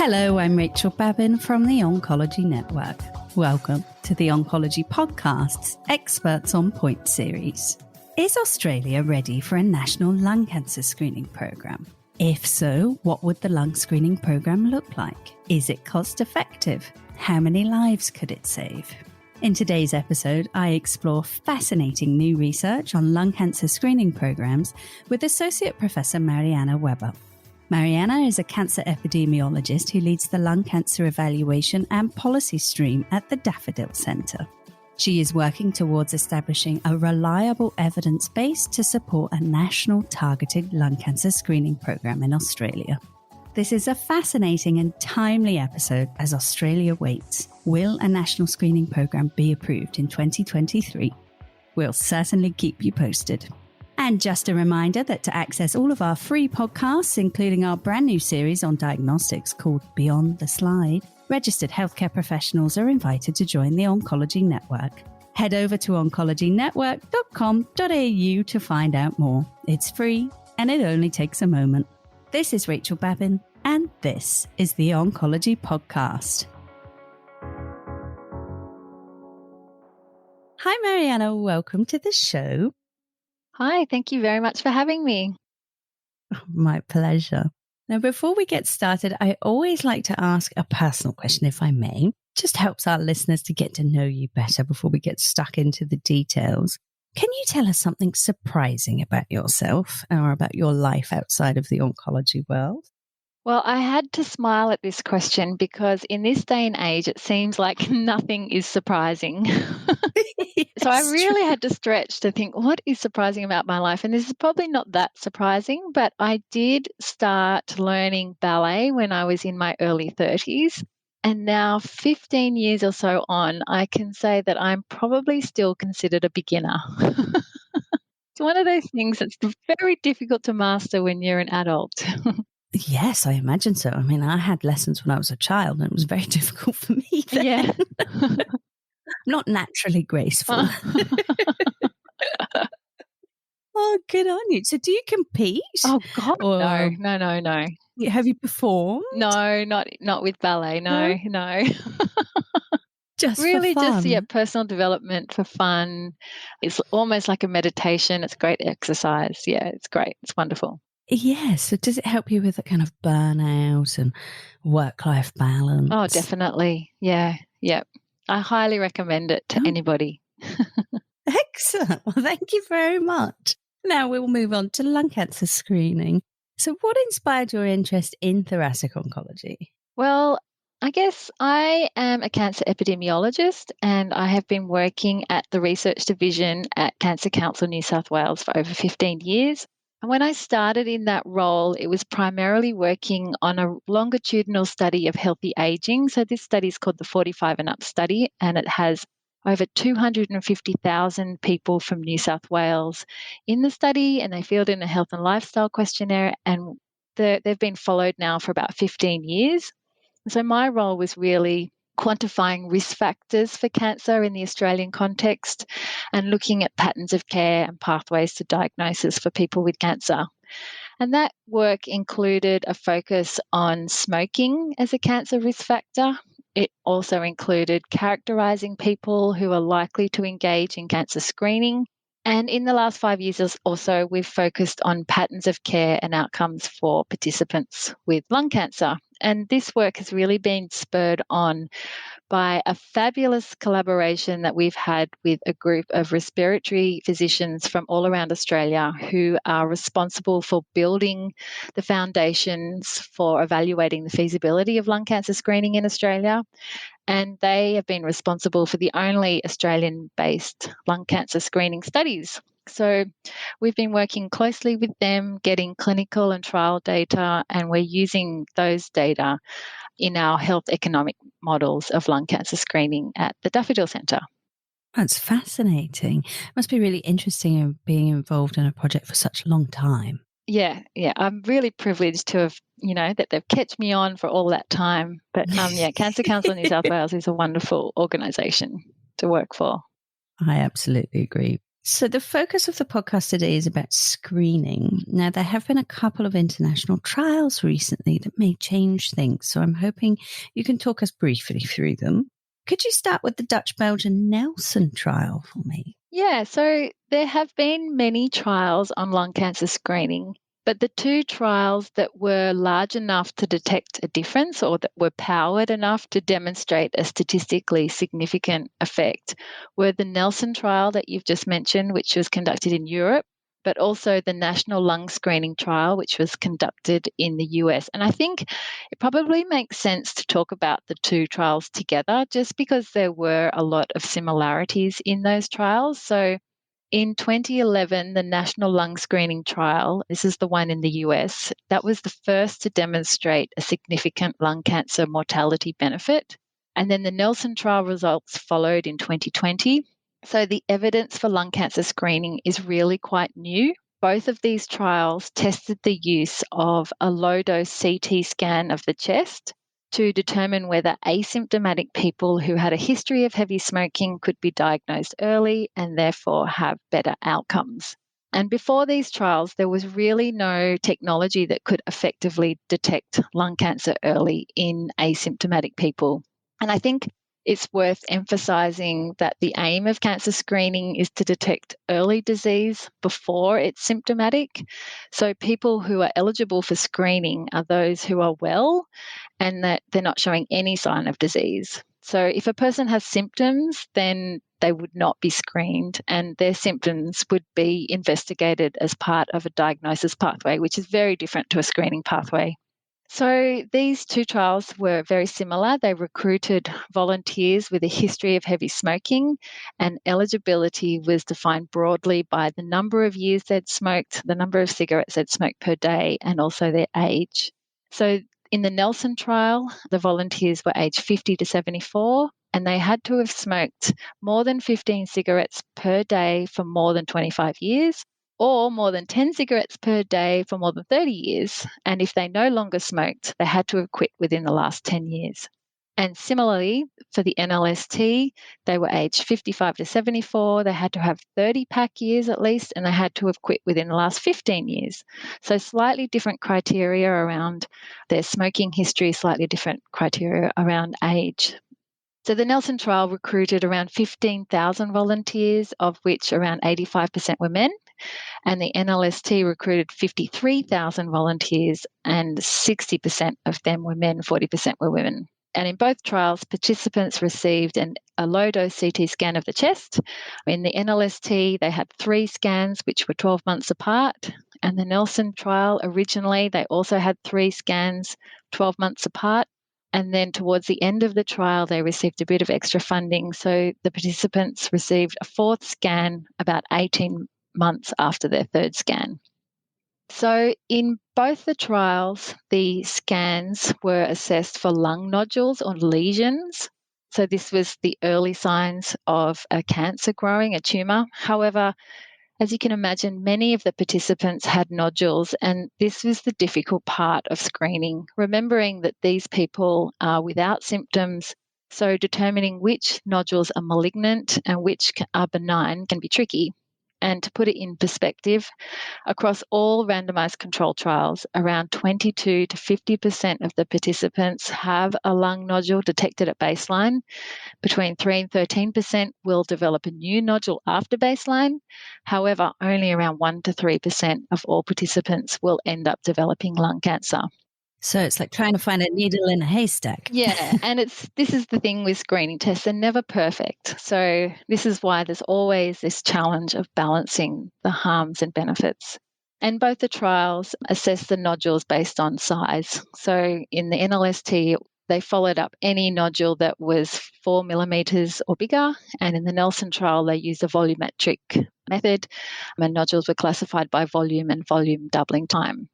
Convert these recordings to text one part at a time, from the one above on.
Hello, I'm Rachael Babin from the Oncology Network. Welcome to the Oncology Podcast's Experts on Point series. Is Australia ready for a national lung cancer screening program? If so, what would the lung screening program look like? Is it cost effective? How many lives could it save? In today's episode, I explore fascinating new research on lung cancer screening programs with Associate Professor Marianne Weber. Marianne is a cancer epidemiologist who leads the lung cancer evaluation and policy stream at the Daffodil Centre. She is working towards establishing a reliable evidence base to support a national targeted lung cancer screening program in Australia. This is a fascinating and timely episode as Australia waits. Will a national screening program be approved in 2023? We'll certainly keep you posted. And just a reminder that to access all of our free podcasts, including our brand new series on diagnostics called Beyond the Slide, registered healthcare professionals are invited to join the Oncology Network. Head over to oncologynetwork.com.au to find out more. It's free and it only takes a moment. This is Rachael Babin and this is the Oncology Podcast. Hi Marianne, welcome to the show. Hi, thank you very much for having me. Oh, my pleasure. Now, before we get started, I always like to ask a personal question, if I may. Just helps our listeners to get to know you better before we get stuck into the details. Can you tell us something surprising about yourself or about your life outside of the oncology world? Well, I had to smile at this question because in this day and age, it seems like nothing is surprising. So I really had to stretch to think, what is surprising about my life? And this is probably not that surprising, but I did start learning ballet when I was in my early 30s. And now 15 years or so on, I can say that I'm probably still considered a beginner. It's one of those things that's very difficult to master when you're an adult. Yes, I imagine so. I mean, I had lessons when I was a child and it was very difficult for me then. Yeah. Not naturally graceful. Oh, good on you. So do you compete? Oh, God, or no. have you performed? No, not with ballet. No. Just Really for fun? just, personal development for fun. It's almost like a meditation. It's great exercise. Yeah, it's great. It's wonderful. Yes. So does it help you with a kind of burnout and work-life balance? Oh, definitely. Yeah. I highly recommend it to anybody. Excellent. Well, thank you very much. Now we'll move on to lung cancer screening. So what inspired your interest in thoracic oncology? Well, I guess I am a cancer epidemiologist and I have been working at the research division at Cancer Council New South Wales for over 15 years. And when I started in that role, it was primarily working on a longitudinal study of healthy aging. So this study is called the 45 and Up study, and it has over 250,000 people from New South Wales in the study, and they filled in a health and lifestyle questionnaire, and they've been followed now for about 15 years. So my role was really quantifying risk factors for cancer in the Australian context and looking at patterns of care and pathways to diagnosis for people with cancer. And that work included a focus on smoking as a cancer risk factor. It also included characterising people who are likely to engage in cancer screening. And in the last 5 years also, we've focused on patterns of care and outcomes for participants with lung cancer. And this work has really been spurred on by a fabulous collaboration that we've had with a group of respiratory physicians from all around Australia who are responsible for building the foundations for evaluating the feasibility of lung cancer screening in Australia. And they have been responsible for the only Australian-based lung cancer screening studies. So we've been working closely with them, getting clinical and trial data, and we're using those data in our health economic models of lung cancer screening at the Daffodil Centre. That's fascinating. It must be really interesting being involved in a project for such a long time. Yeah. I'm really privileged to have, that they've kept me on for all that time. But Cancer Council New South Wales is a wonderful organisation to work for. I absolutely agree. So the focus of the podcast today is about screening. Now, there have been a couple of international trials recently that may change things, so I'm hoping you can talk us briefly through them. Could you start with the Dutch-Belgian Nelson trial for me? Yeah, so there have been many trials on lung cancer screening, but the two trials that were large enough to detect a difference or that were powered enough to demonstrate a statistically significant effect were the Nelson trial that you've just mentioned, which was conducted in Europe, but also the National Lung Screening Trial, which was conducted in the US. And I think it probably makes sense to talk about the two trials together just because there were a lot of similarities in those trials. So in 2011, the National Lung Screening Trial, this is the one in the US, that was the first to demonstrate a significant lung cancer mortality benefit. And then the Nelson trial results followed in 2020. So the evidence for lung cancer screening is really quite new. Both of these trials tested the use of a low-dose CT scan of the chest to determine whether asymptomatic people who had a history of heavy smoking could be diagnosed early and therefore have better outcomes. And before these trials, there was really no technology that could effectively detect lung cancer early in asymptomatic people. And I think it's worth emphasising that the aim of cancer screening is to detect early disease before it's symptomatic. So people who are eligible for screening are those who are well and that they're not showing any sign of disease. So if a person has symptoms, then they would not be screened and their symptoms would be investigated as part of a diagnosis pathway, which is very different to a screening pathway. So these two trials were very similar. They recruited volunteers with a history of heavy smoking, and eligibility was defined broadly by the number of years they'd smoked, the number of cigarettes they'd smoked per day, and also their age. So in the Nelson trial, the volunteers were aged 50 to 74, and they had to have smoked more than 15 cigarettes per day for more than 25 years, or more than 10 cigarettes per day for more than 30 years. And if they no longer smoked, they had to have quit within the last 10 years. And similarly, for the NLST, they were aged 55 to 74. They had to have 30 pack years at least, and they had to have quit within the last 15 years. So slightly different criteria around their smoking history, slightly different criteria around age. So the Nelson trial recruited around 15,000 volunteers, of which around 85% were men. And the NLST recruited 53,000 volunteers, and 60% of them were men, 40% were women. And in both trials, participants received a low-dose CT scan of the chest. In the NLST, they had 3 scans, which were 12 months apart. And the Nelson trial, originally, they also had 3 scans, 12 months apart. And then towards the end of the trial, they received a bit of extra funding. So the participants received a 4th scan about 18 months after their 3rd scan. So in both the trials, the scans were assessed for lung nodules or lesions. So this was the early signs of a cancer growing, a tumour. However, as you can imagine, many of the participants had nodules, and this was the difficult part of screening, remembering that these people are without symptoms, so determining which nodules are malignant and which are benign can be tricky. And to put it in perspective, across all randomized control trials, around 22 to 50% of the participants have a lung nodule detected at baseline. Between 3 and 13% will develop a new nodule after baseline. However, only around 1 to 3% of all participants will end up developing lung cancer. So it's like trying to find a needle in a haystack. Yeah, and this is the thing with screening tests, they're never perfect. So this is why there's always this challenge of balancing the harms and benefits. And both the trials assess the nodules based on size. So in the NLST, they followed up any nodule that was 4 millimetres or bigger, and in the Nelson trial, they used a volumetric method, and nodules were classified by volume and volume doubling time.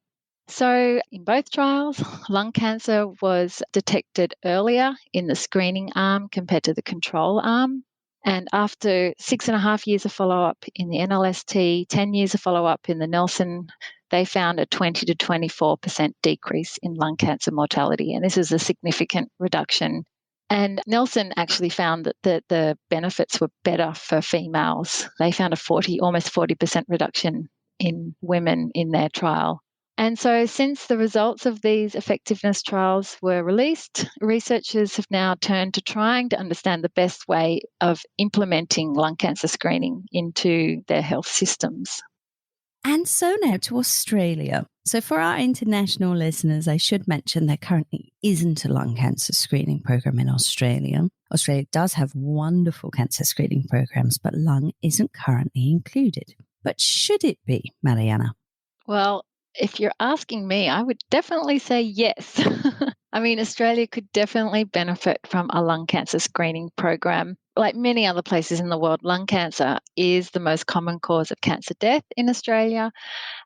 So in both trials, lung cancer was detected earlier in the screening arm compared to the control arm. And after 6.5 years of follow-up in the NLST, 10 years of follow-up in the Nelson, they found a 20 to 24% decrease in lung cancer mortality. And this is a significant reduction And Nelson actually found that the benefits were better for females. They found almost 40% reduction in women in their trial. And so since the results of these effectiveness trials were released, researchers have now turned to trying to understand the best way of implementing lung cancer screening into their health systems. And so now to Australia. So for our international listeners, I should mention there currently isn't a lung cancer screening program in Australia. Australia does have wonderful cancer screening programs, but lung isn't currently included. But should it be, Marianne? Well, if you're asking me, I would definitely say yes. I mean, Australia could definitely benefit from a lung cancer screening program. Like many other places in the world, lung cancer is the most common cause of cancer death in Australia,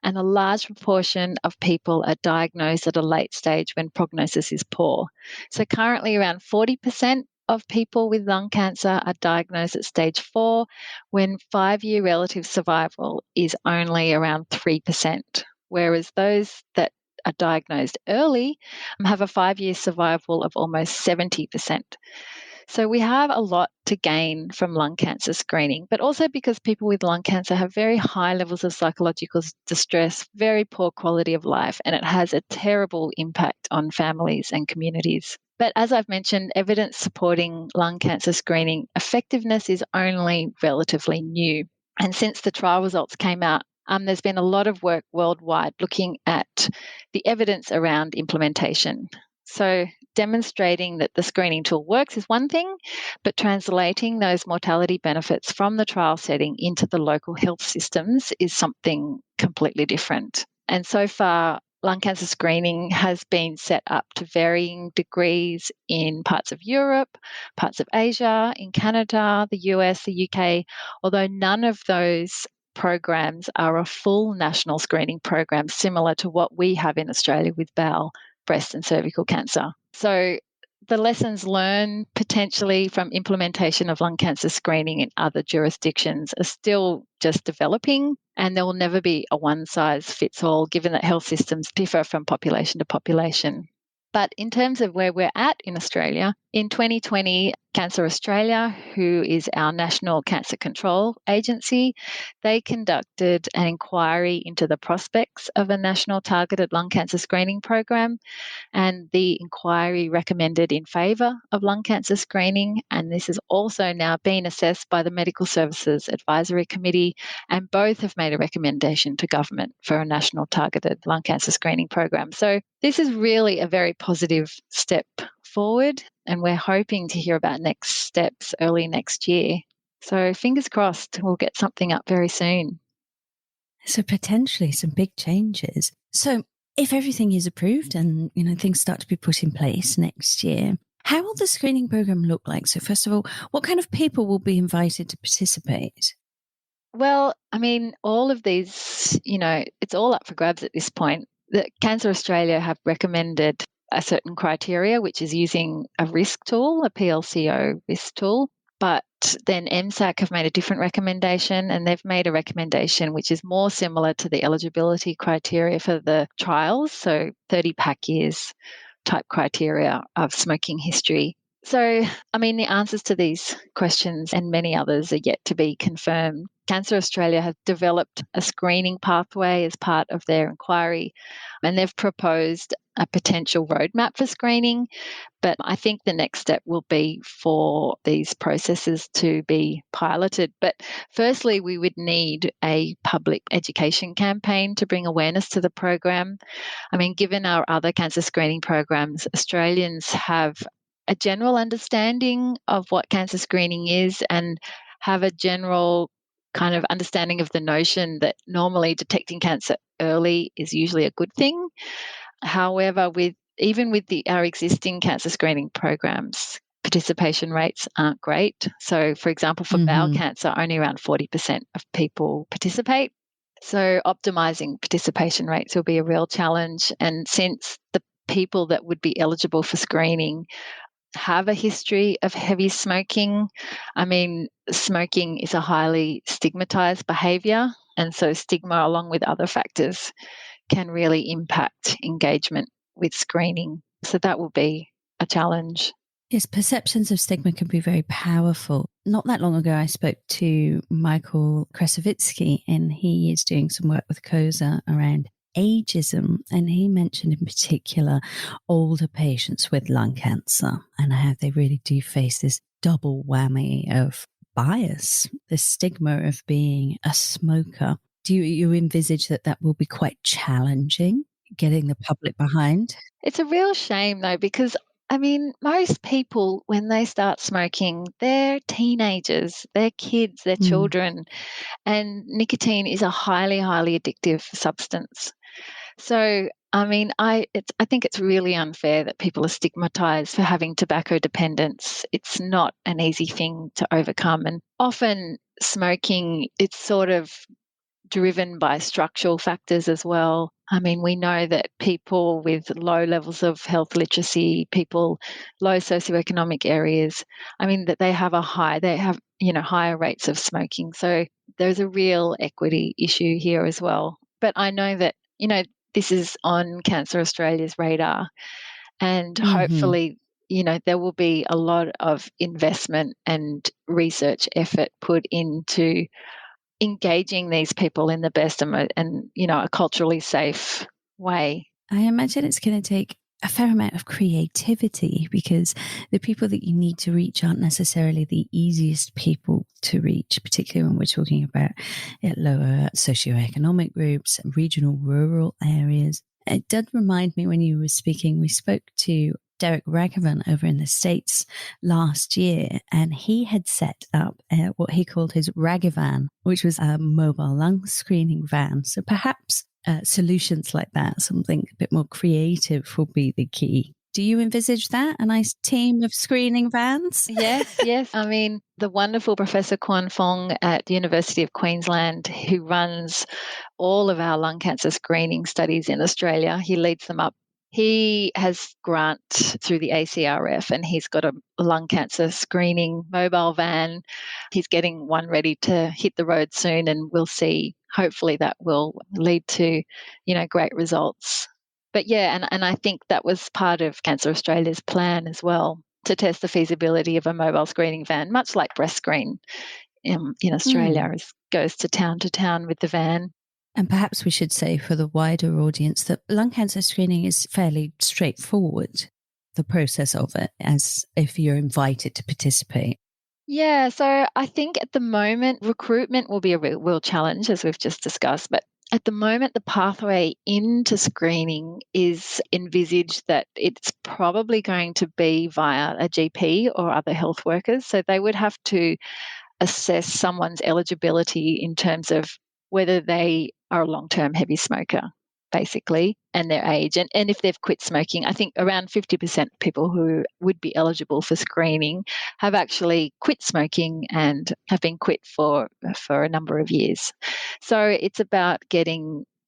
and a large proportion of people are diagnosed at a late stage when prognosis is poor. So currently around 40% of people with lung cancer are diagnosed at stage 4, when 5-year relative survival is only around 3%, whereas those that are diagnosed early have a 5-year survival of almost 70%. So we have a lot to gain from lung cancer screening, but also because people with lung cancer have very high levels of psychological distress, very poor quality of life, and it has a terrible impact on families and communities. But as I've mentioned, evidence supporting lung cancer screening effectiveness is only relatively new. And since the trial results came out, there's been a lot of work worldwide looking at the evidence around implementation. So demonstrating that the screening tool works is one thing, but translating those mortality benefits from the trial setting into the local health systems is something completely different. And so far, lung cancer screening has been set up to varying degrees in parts of Europe, parts of Asia, in Canada, the US, the UK, although none of those programs are a full national screening program similar to what we have in Australia with bowel, breast and cervical cancer. So the lessons learned potentially from implementation of lung cancer screening in other jurisdictions are still just developing, and there will never be a one-size-fits-all given that health systems differ from population to population. But in terms of where we're at in Australia, in 2020, Cancer Australia, who is our national cancer control agency, they conducted an inquiry into the prospects of a national targeted lung cancer screening program, and the inquiry recommended in favour of lung cancer screening, and this has also now been assessed by the Medical Services Advisory Committee, and both have made a recommendation to government for a national targeted lung cancer screening program. So this is really a very positive step forward, and we're hoping to hear about next steps early next year. So fingers crossed we'll get something up very soon. So potentially some big changes. So if everything is approved and, things start to be put in place next year, how will the screening program look like? So first of all, what kind of people will be invited to participate? Well, I mean, all of these, it's all up for grabs at this point. The Cancer Australia have recommended a certain criteria, which is using a risk tool, a PLCO risk tool. But then MSAC have made a different recommendation, and they've made a recommendation which is more similar to the eligibility criteria for the trials, so 30 pack years type criteria of smoking history. So, I mean, the answers to these questions and many others are yet to be confirmed. Cancer Australia has developed a screening pathway as part of their inquiry, and they've proposed a potential roadmap for screening. But I think the next step will be for these processes to be piloted. But firstly, we would need a public education campaign to bring awareness to the program. I mean, given our other cancer screening programs, Australians have a general understanding of what cancer screening is and have a general kind of understanding of the notion that normally detecting cancer early is usually a good thing. However, even with our existing cancer screening programs, participation rates aren't great. So, for example, for bowel cancer, only around 40% of people participate. So, optimizing participation rates will be a real challenge. And since the people that would be eligible for screening have a history of heavy smoking, I mean, smoking is a highly stigmatized behavior. And so, stigma, along with other factors, can really impact engagement with screening. So that will be a challenge. Yes, perceptions of stigma can be very powerful. Not that long ago, I spoke to Michael Kresovitsky, and he is doing some work with COSA around ageism. And he mentioned in particular older patients with lung cancer and how they really do face this double whammy of bias, the stigma of being a smoker. Do you envisage that will be quite challenging, getting the public behind? It's a real shame though, because most people, when they start smoking, they're teenagers, they're kids, they're Mm. children, and nicotine is a highly, highly addictive substance. So, I think it's really unfair that people are stigmatized for having tobacco dependence. It's not an easy thing to overcome. And often smoking, it's sort of driven by structural factors as well. We know that people with low levels of health literacy, people low socioeconomic areas, that they have higher rates of smoking. So there's a real equity issue here as well. But I know that, this is on Cancer Australia's radar, and Hmm. hopefully, there will be a lot of investment and research effort put into engaging these people in the best and a culturally safe way. I imagine it's going to take a fair amount of creativity because the people that you need to reach aren't necessarily the easiest people to reach, particularly when we're talking about lower socioeconomic groups, regional, rural areas. It did remind me when you were speaking, we spoke to Derek Ragavan over in the States last year, and he had set up what he called his Ragavan, which was a mobile lung screening van. So perhaps solutions like that, something a bit more creative, will be the key. Do you envisage that? A nice team of screening vans? Yes, yes. The wonderful Professor Kwan Fong at the University of Queensland, who runs all of our lung cancer screening studies in Australia, he leads them up. He has grant through the ACRF, and he's got a lung cancer screening mobile van. He's getting one ready to hit the road soon, and we'll see. Hopefully that will lead to, great results. But yeah, and I think that was part of Cancer Australia's plan as well, to test the feasibility of a mobile screening van, much like Breast Screen in Australia, goes to town with the van. And perhaps we should say for the wider audience that lung cancer screening is fairly straightforward, the process of it, as if you're invited to participate. Yeah, so I think at the moment, recruitment will be a real challenge, as we've just discussed. But at the moment, the pathway into screening is envisaged that it's probably going to be via a GP or other health workers. So they would have to assess someone's eligibility in terms of whether they are a long-term heavy smoker, basically, and their age. And if they've quit smoking, I think around 50% of people who would be eligible for screening have actually quit smoking and have been quit for a number of years. So it's about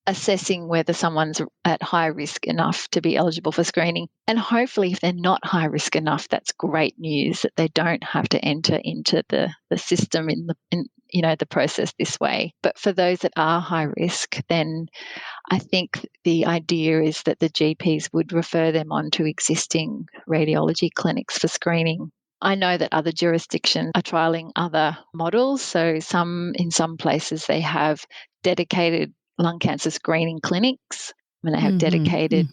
assessing whether someone's at high risk enough to be eligible for screening. And hopefully, if they're not high risk enough, that's great news that they don't have to enter into the system in the process this way. But for those that are high risk, then I think the idea is that the GPs would refer them on to existing radiology clinics for screening. I know that other jurisdictions are trialling other models. So in some places they have dedicated lung cancer screening clinics, and they have dedicated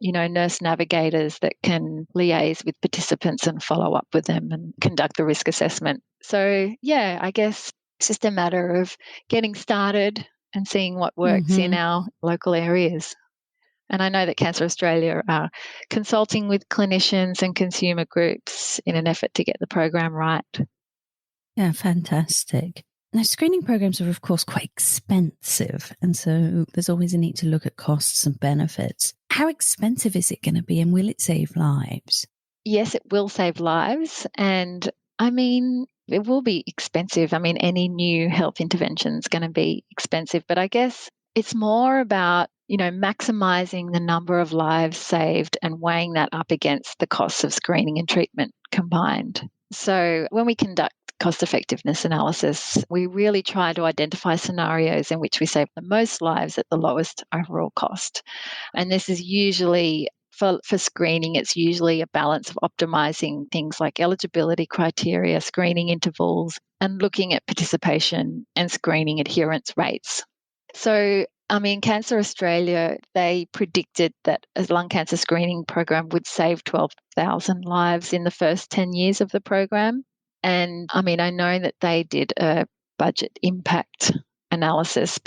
nurse navigators that can liaise with participants and follow up with them and conduct the risk assessment. So yeah, I guess it's just a matter of getting started and seeing what works in our local areas. And I know that Cancer Australia are consulting with clinicians and consumer groups in an effort to get the program right. Yeah, fantastic. Now, screening programs are, of course, quite expensive. And so there's always a need to look at costs and benefits. How expensive is it going to be, and will it save lives? Yes, it will save lives. And it will be expensive. Any new health intervention is going to be expensive. But I guess it's more about, maximizing the number of lives saved and weighing that up against the costs of screening and treatment combined. So when we conduct cost effectiveness analysis, we really try to identify scenarios in which we save the most lives at the lowest overall cost. And this is usually for screening, it's usually a balance of optimizing things like eligibility criteria, screening intervals, and looking at participation and screening adherence rates. So, Cancer Australia, they predicted that a lung cancer screening program would save 12,000 lives in the first 10 years of the program. And I know that they did a budget impact analysis,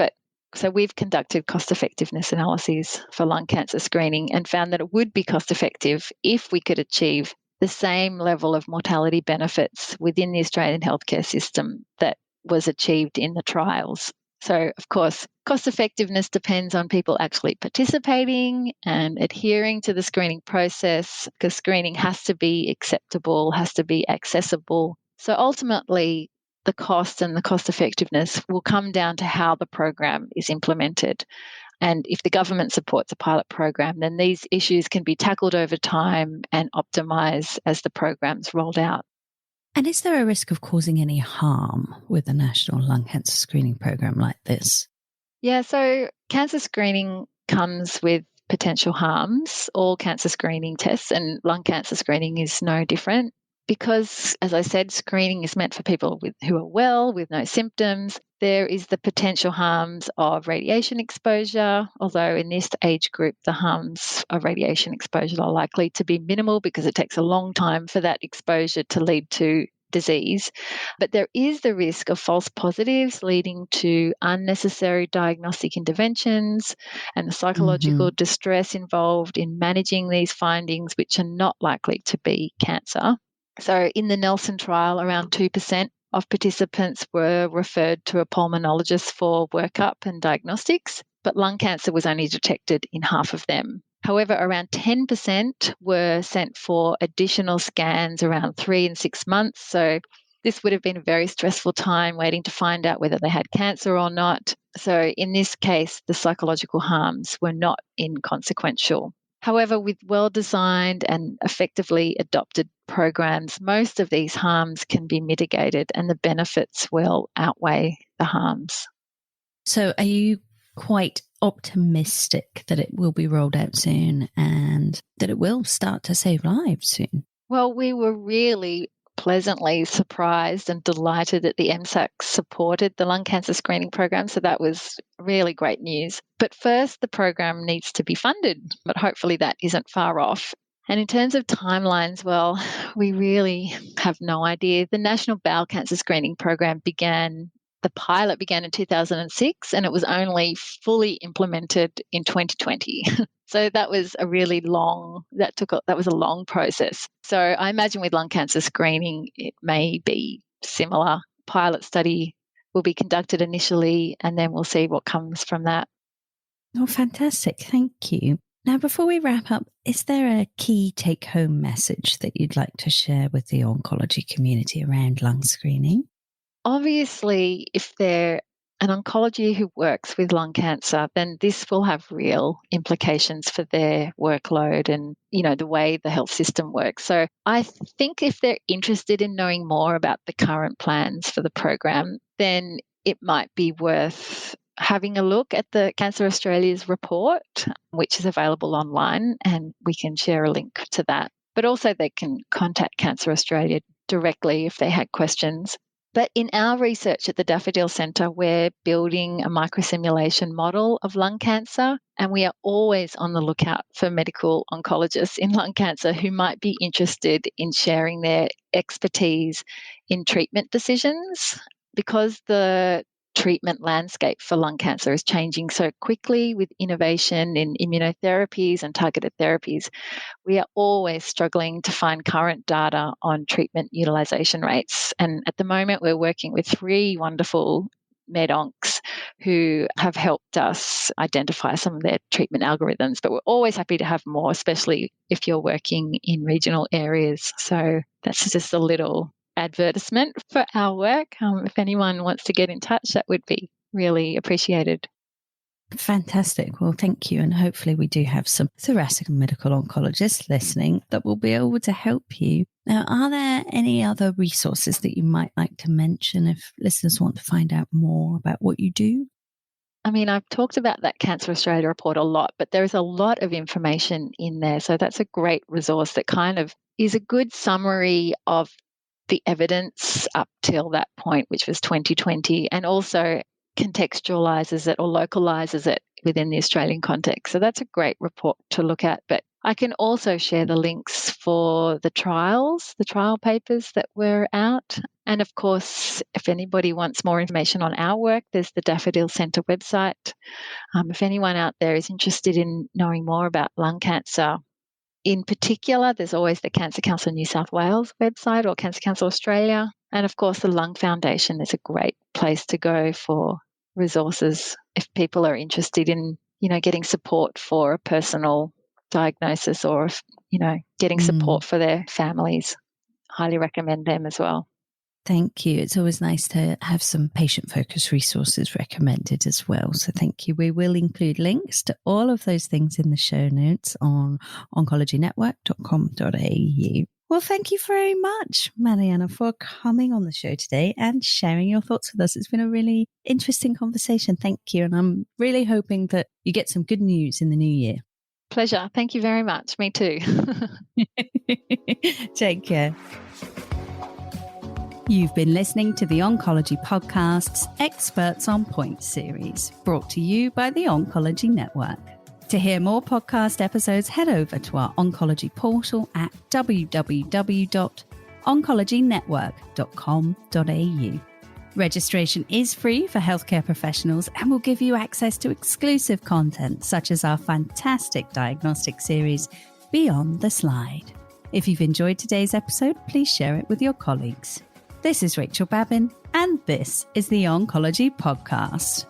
so we've conducted cost effectiveness analyses for lung cancer screening and found that it would be cost effective if we could achieve the same level of mortality benefits within the Australian healthcare system that was achieved in the trials. So, of course, cost effectiveness depends on people actually participating and adhering to the screening process, because screening has to be acceptable, has to be accessible. So ultimately, the cost and the cost effectiveness will come down to how the program is implemented. And if the government supports a pilot program, then these issues can be tackled over time and optimised as the program's rolled out. And is there a risk of causing any harm with a national lung cancer screening program like this? Yeah, so cancer screening comes with potential harms, all cancer screening tests, and lung cancer screening is no different. Because, as I said, screening is meant for people who are well, with no symptoms. There is the potential harms of radiation exposure, although in this age group, the harms of radiation exposure are likely to be minimal because it takes a long time for that exposure to lead to disease. But there is the risk of false positives leading to unnecessary diagnostic interventions and the psychological distress involved in managing these findings, which are not likely to be cancer. So in the Nelson trial, around 2% of participants were referred to a pulmonologist for workup and diagnostics, but lung cancer was only detected in half of them. However, around 10% were sent for additional scans around 3 and 6 months. So this would have been a very stressful time waiting to find out whether they had cancer or not. So in this case, the psychological harms were not inconsequential. However, with well-designed and effectively adopted programs, most of these harms can be mitigated and the benefits will outweigh the harms. So are you quite optimistic that it will be rolled out soon and that it will start to save lives soon? Well, we were really pleasantly surprised and delighted that the MSAC supported the lung cancer screening program. So that was really great news. But first, the program needs to be funded, but hopefully that isn't far off. And in terms of timelines, well, we really have no idea. The National Bowel Cancer Screening Program the pilot began in 2006 and it was only fully implemented in 2020. So that was a long process. So I imagine with lung cancer screening, it may be similar. Pilot study will be conducted initially and then we'll see what comes from that. Oh, fantastic. Thank you. Now, before we wrap up, is there a key take-home message that you'd like to share with the oncology community around lung screening? Obviously, if they're an oncology who works with lung cancer, then this will have real implications for their workload and, the way the health system works. So I think if they're interested in knowing more about the current plans for the program, then it might be worth having a look at the Cancer Australia's report, which is available online, and we can share a link to that. But also they can contact Cancer Australia directly if they had questions. But in our research at the Daffodil Centre, we're building a microsimulation model of lung cancer, and we are always on the lookout for medical oncologists in lung cancer who might be interested in sharing their expertise in treatment decisions. Because the treatment landscape for lung cancer is changing so quickly with innovation in immunotherapies and targeted therapies, we are always struggling to find current data on treatment utilisation rates. And at the moment, we're working with 3 wonderful med-oncs who have helped us identify some of their treatment algorithms. But we're always happy to have more, especially if you're working in regional areas. So that's just a little advertisement for our work. If anyone wants to get in touch, that would be really appreciated. Fantastic. Well, thank you. And hopefully we do have some thoracic medical oncologists listening that will be able to help you. Now, are there any other resources that you might like to mention if listeners want to find out more about what you do? I mean, I've talked about that Cancer Australia report a lot, but there is a lot of information in there. So that's a great resource that kind of is a good summary of the evidence up till that point, which was 2020, and also contextualizes it or localizes it within the Australian context. So that's a great report to look at. But I can also share the links for the trial papers that were out. And of course, if anybody wants more information on our work, there's the Daffodil Centre website. If anyone out there is interested in knowing more about lung cancer, in particular, there's always the Cancer Council New South Wales website or Cancer Council Australia. And of course, the Lung Foundation is a great place to go for resources if people are interested in, getting support for a personal diagnosis or, getting support for their families. Highly recommend them as well. Thank you. It's always nice to have some patient-focused resources recommended as well. So thank you. We will include links to all of those things in the show notes on oncologynetwork.com.au. Well, thank you very much, Marianne, for coming on the show today and sharing your thoughts with us. It's been a really interesting conversation. Thank you. And I'm really hoping that you get some good news in the new year. Pleasure. Thank you very much. Me too. Take care. You've been listening to the Oncology Podcast's Experts on Point series, brought to you by the Oncology Network. To hear more podcast episodes, head over to our oncology portal at www.oncologynetwork.com.au. Registration is free for healthcare professionals and will give you access to exclusive content such as our fantastic diagnostic series, Beyond the Slide. If you've enjoyed today's episode, please share it with your colleagues. This is Rachael Babin, and this is the Oncology Podcast.